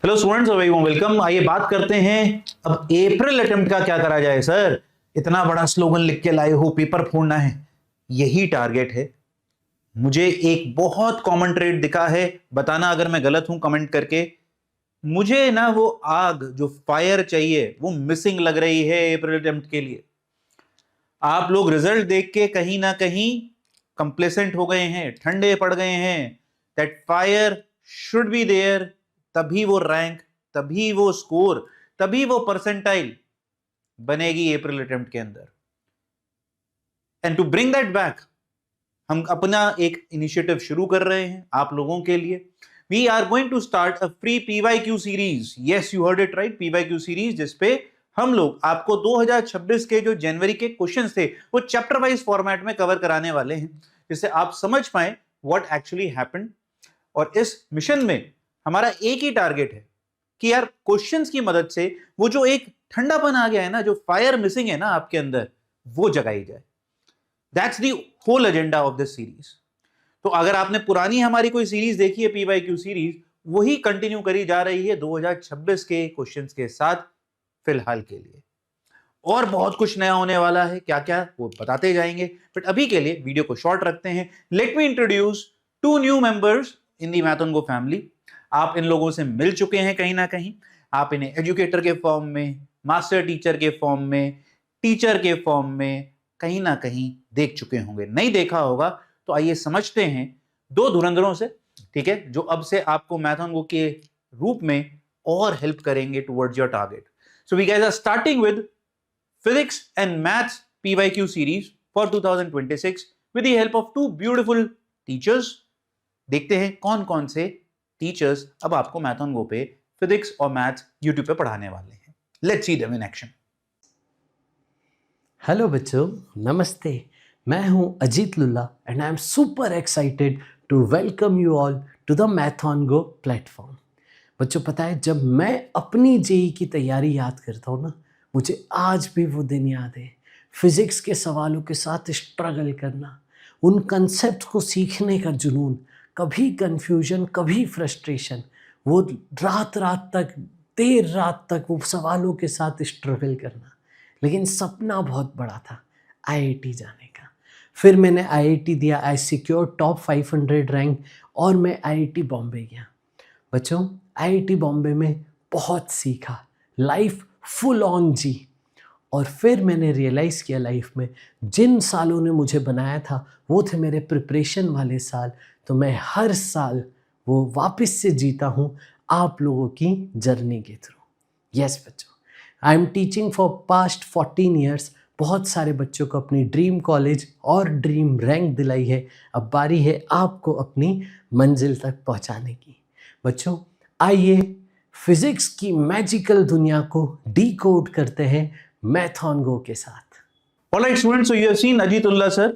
Hello students, welcome. आइए बात करते हैं अब अप्रैल अटेम्प्ट का क्या करा जाए। सर इतना बड़ा स्लोगन लिख के लाए हो, पेपर फोड़ना है, यही टारगेट है। मुझे एक बहुत कॉमन ट्रेड दिखा है, बताना अगर मैं गलत हूं कमेंट करके। मुझे ना वो आग जो फायर चाहिए वो मिसिंग लग रही है अप्रैल अटेम्प्ट के लिए। आप लोग रिजल्ट देख के कहीं ना कहीं कंप्लेसेंट हो गए हैं, ठंडे पड़ गए हैं। That fire should be there, तभी वो रैंक, तभी वो स्कोर, तभी वो परसेंटाइल बनेगी अप्रैल अटेम्प्ट के अंदर। And to bring that back हम अपना एक इनिशिएटिव शुरू कर रहे हैं आप लोगों के लिए। We are going to start a free PYQ series. Yes, you heard it right, PYQ series, जिसपे हम लोग आपको 2026 के जो जनवरी के क्वेश्चंस थे वो चैप्टर वाइज फॉर्मेट में कवर कराने वाले हैं, जिससे आप समझ पाए व्हाट एक्चुअली हैपेंड। और इस मिशन में हमारा एक ही टारगेट है कि यार क्वेश्चंस की मदद से वो जो एक ठंडापन आ गया है ना, जो फायर मिसिंग है ना आपके अंदर, वो जगाई जाए। That's the whole agenda of this series. तो अगर आपने पुरानी हमारी कोई सीरीज देखी है पीवाईक्यू सीरीज, वही कंटिन्यू करी जा रही है 2026 के क्वेश्चंस के साथ फिलहाल के लिए। और बहुत कुछ नया होने वाला है, क्या क्या वो बताते जाएंगे, बट अभी के लिए वीडियो को शॉर्ट रखते हैं। Let me introduce 2 new members in the math on go family. आप इन लोगों से मिल चुके हैं कहीं ना कहीं। आप इन्हें एजुकेटर के फॉर्म में, मास्टर टीचर के फॉर्म में, टीचर के फॉर्म में कहीं ना कहीं देख चुके होंगे। नहीं देखा होगा तो आइए समझते हैं 2 धुरंधरों से, ठीक है, जो अब से आपको मैथ ऑन गो के रूप में और हेल्प करेंगे towards your target. So we guys are starting with Physics and Maths PYQ series for 2026 with the help of 2 beautiful teachers। देखते हैं कौन कौन से टीचर्स अब आपको मैथ ऑन गो पे फिजिक्स और मैथ्स यूट्यूब पे पढ़ाने वाले हैं। Let's see them in action. Hello बच्चों, नमस्ते। मैं हूं Ajit Lulla and I am super excited to welcome you all to the Math on Go platform. बच्चों, पता है जब मैं अपनी जेई की तैयारी याद करता हूँ ना, मुझे आज भी वो दिन याद है। फिज़िक्स के सवालों के साथ स्ट्रगल करना, उन कंसेप्ट को सीखने का जुनून, कभी कन्फ्यूजन कभी फ्रस्ट्रेशन, वो रात रात तक, देर रात तक वो सवालों के साथ स्ट्रगल करना। लेकिन सपना बहुत बड़ा था, आईआईटी जाने का। फिर मैंने आईआईटी दिया, आई सिक्योर टॉप 500 रैंक और मैं आईआईटी बॉम्बे गया। बच्चों, आईआईटी बॉम्बे में बहुत सीखा, लाइफ फुल ऑन जी। और फिर मैंने रियलाइज़ किया लाइफ में जिन सालों ने मुझे बनाया था वो थे मेरे प्रिपरेशन वाले साल। तो मैं हर साल वो वापस से जीता हूँ आप लोगों की जर्नी के थ्रू। यस बच्चों, I am teaching for past 14 years. बहुत सारे बच्चों को अपनी ड्रीम कॉलेज और ड्रीम रैंक दिलाई है। अब बारी है आपको अपनी मंजिल तक पहुँचाने की। बच्चों, आइए फिजिक्स की मैजिकल दुनिया को डीकोड करते हैं मैथ ऑन गो के साथ। Alright students, so you have seen Ajit Ullah sir.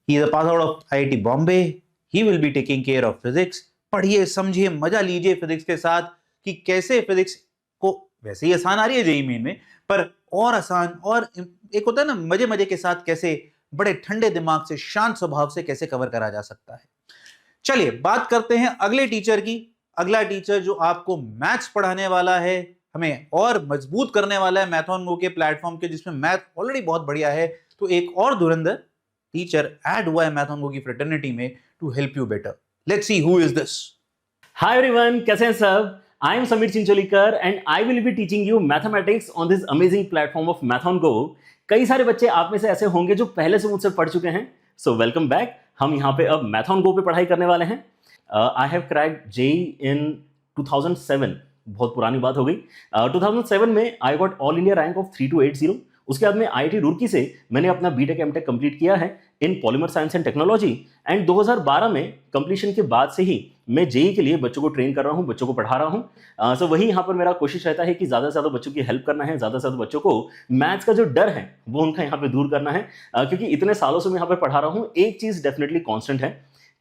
He is a pass out of IIT Bombay. He will be taking care of physics. पढ़िए, समझिए, मजा लीजिए फिजिक्स के साथ कि कैसे फिजिक्स को, वैसे ही आसान आ रही है जेईई मेन में, पर और आसान, और एक होता है ना मजे मजे के साथ, कैसे बड़े ठंडे दिमाग से, शांत स्वभाव से कैसे कवर करा जा सकता है। चलिए बात करते हैं अगले टीचर की। अगला टीचर जो आपको मैथ्स पढ़ाने वाला है, हमें और मजबूत करने वाला है मैथ ऑन गो के प्लेटफॉर्म के, जिसमें मैथ ऑलरेडी बहुत बढ़िया है। तो एक और धुरंधर टीचर ऐड हुआ है मैथ ऑन गो की फ्रेटर्निटी में to help you better. Let's see who is this. Hi everyone, कैसे हैं सब? I am Sameer Chincholikar and I will be teaching you mathematics on this amazing platform of Math on Go. कई सारे बच्चे आप में से ऐसे होंगे जो पहले से मुझसे पढ़ चुके हैं, सो वेलकम बैक। हम यहाँ पे अब मैथ ऑन गो पे पढ़ाई करने वाले हैं। आई हैव क्रैक्ड जेई इन 2007, बहुत पुरानी बात हो गई। 2007 में I got all India rank of 3280। उसके बाद में आईआईटी रुड़की से मैंने अपना बीटेक एमटेक कंप्लीट किया है in polymer science and technology. And 2012 में कंप्लीशन के बाद से ही मैं जेई के लिए बच्चों को ट्रेन कर रहा हूँ, बच्चों को पढ़ा रहा हूँ। सो वही यहाँ पर मेरा कोशिश रहता है कि ज़्यादा से ज़्यादा बच्चों की हेल्प करना है, ज़्यादा से ज़्यादा बच्चों को मैथ्स का जो डर है वो उनका यहाँ पे दूर करना है। क्योंकि इतने सालों से मैं यहाँ पे पढ़ा रहा हूँ, एक चीज़ डेफिनेटली कॉन्स्टेंट है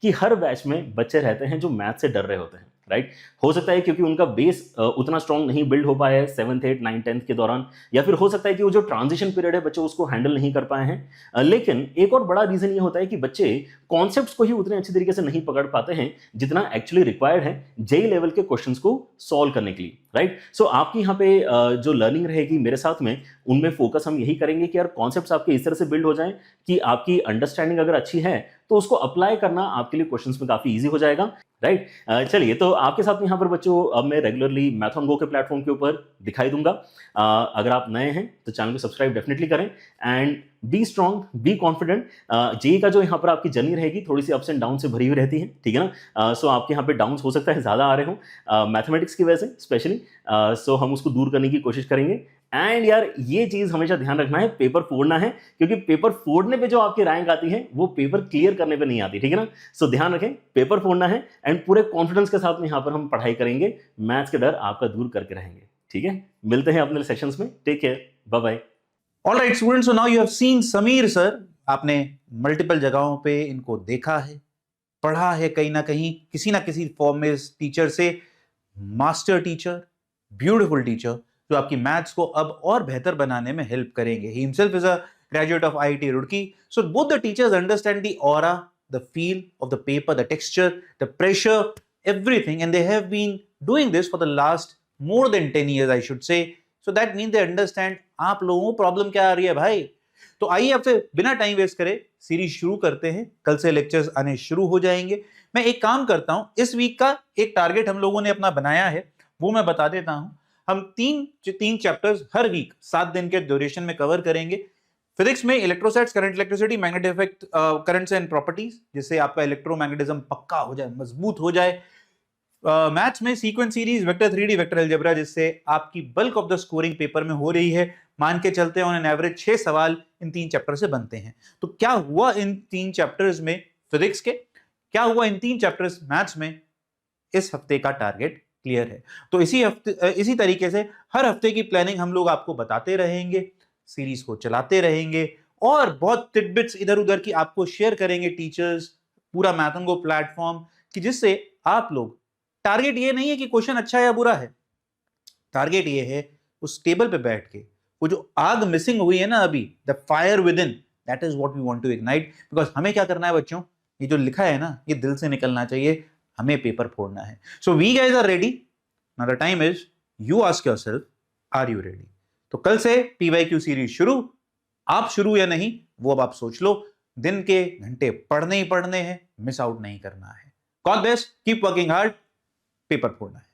कि हर बैच में बच्चे रहते हैं जो मैथ से डर रहे होते हैं। राइट। हो सकता है क्योंकि उनका बेस उतना स्ट्रांग नहीं बिल्ड हो पाया है 7th 8th 9th 10th के दौरान, या फिर हो सकता है कि वो जो ट्रांजिशन पीरियड है बच्चे उसको हैंडल नहीं कर पाए हैं। लेकिन एक और बड़ा रीजन ये होता है कि बच्चे कॉन्सेप्ट्स को ही उतने अच्छे तरीके से नहीं पकड़ पाते हैं जितना एक्चुअली रिक्वायर्ड है जेई लेवल के क्वेश्चंस को सॉल्व करने के लिए, राइट। सो आपकी यहाँ पे जो लर्निंग रहेगी मेरे साथ में, उनमें फोकस हम यही करेंगे कि यार कॉन्सेप्ट्स आपके इस तरह से बिल्ड हो जाएं कि आपकी अंडरस्टैंडिंग अगर अच्छी है तो उसको अप्लाई करना आपके लिए क्वेश्चंस में काफी इजी हो जाएगा, राइट। चलिए, तो आपके साथ में यहाँ पर बच्चों अब मैं रेगुलरली मैथन गो के प्लेटफॉर्म के ऊपर दिखाई दूंगा। अगर आप नए हैं तो चैनल को सब्सक्राइब डेफिनेटली करें and be strong, be confident. JEE का जो यहाँ पर आपकी जर्नी रहेगी थोड़ी सी अप्स एंड डाउन से भरी हुई रहती है, ठीक है ना। सो आपके यहाँ पे डाउन हो सकता है ज़्यादा आ रहे हो मैथमेटिक्स की वजह से स्पेशली, सो हम उसको दूर करने की कोशिश करेंगे। एंड यार ये चीज हमेशा ध्यान रखना है, पेपर फोड़ना है, क्योंकि पेपर फोड़ने पे जो आपकी रैंक आती है वो पेपर क्लियर करने पे नहीं आती, ठीक है ना। सो ध्यान रखें, पेपर फोड़ना है एंड पूरे कॉन्फिडेंस के साथ में यहाँ पर हम पढ़ाई करेंगे, मैथ्स के डर आपका दूर करके रहेंगे, ठीक है। मिलते हैं अपने सेशंस में, take care, bye bye. All right students, so now you have seen Sameer sir. आपने मल्टीपल जगहों पे इनको देखा है, पढ़ा है, कहीं ना कहीं किसी ना किसी फॉर्म में इस टीचर से, मास्टर टीचर, ब्यूटीफुल टीचर, जो आपकी मैथ्स को अब और बेहतर बनाने में हेल्प करेंगे। He himself is a graduate of IIT Roorkee. So both the teachers understand the aura, the feel of the paper, the texture, the pressure, everything, and they have been doing this for the last more than 10 years, I should say. So that means they understand आप लोगों को problem क्या आ रही है भाई। तो आइए आपसे बिना टाइम वेस्ट करे सीरीज शुरू करते हैं। कल से लेक्चर्स आने शुरू हो जाएंगे। मैं एक काम करता हूं, इस वीक का एक टारगेट हम लोगों ने अपना बनाया है, वो मैं बता देता हूं। हम तीन चैप्टर्स हर वीक 7 दिन के ड्यूरेशन में कवर करेंगे। फिजिक्स में electrostatics, current, electricity, magnetic effect, currents and properties, जिससे आपका इलेक्ट्रोमैग्नेटिज्म पक्का हो जाए, मजबूत हो जाए। मैथ्स में sequence series, vector 3D, vector algebra, जिससे आपकी bulk of the scoring paper में हो रही है। मान के चलते हैं ऑन एन एवरेज 6 सवाल इन 3 चैप्टर से बनते हैं। तो क्या हुआ इन 3 चैप्टर्स में फिजिक्स के, क्या हुआ इन 3 चैप्टर्स मैथ्स में, इस हफ्ते का टारगेट क्लियर है। तो इसी तरीके से हर हफ्ते की प्लानिंग हम लोग आपको बताते रहेंगे, सीरीज को चलाते रहेंगे और बहुत टिडबिट्स इधर उधर की आपको शेयर करेंगे टीचर्स, पूरा मैथन गो प्लेटफॉर्म, कि जिससे आप लोग, टारगेट ये नहीं है कि क्वेश्चन अच्छा है या बुरा है, टारगेट ये है उस टेबल पे बैठ के वो जो आग मिसिंग हुई है ना अभी, the fire within, that is what we want to ignite. Because हमें क्या करना है बच्चों, ये जो लिखा है ना ये दिल से निकलना चाहिए, हमें पेपर फोड़ना है। So we guys are ready, now the time is you ask yourself, are you ready. तो कल से PYQ सीरीज शुरू, आप शुरू या नहीं वो अब आप सोच लो। दिन के घंटे पढ़ने ही पढ़ने हैं, मिस आउट नहीं करना है। God bless, keep working hard, paper फोड़ना है।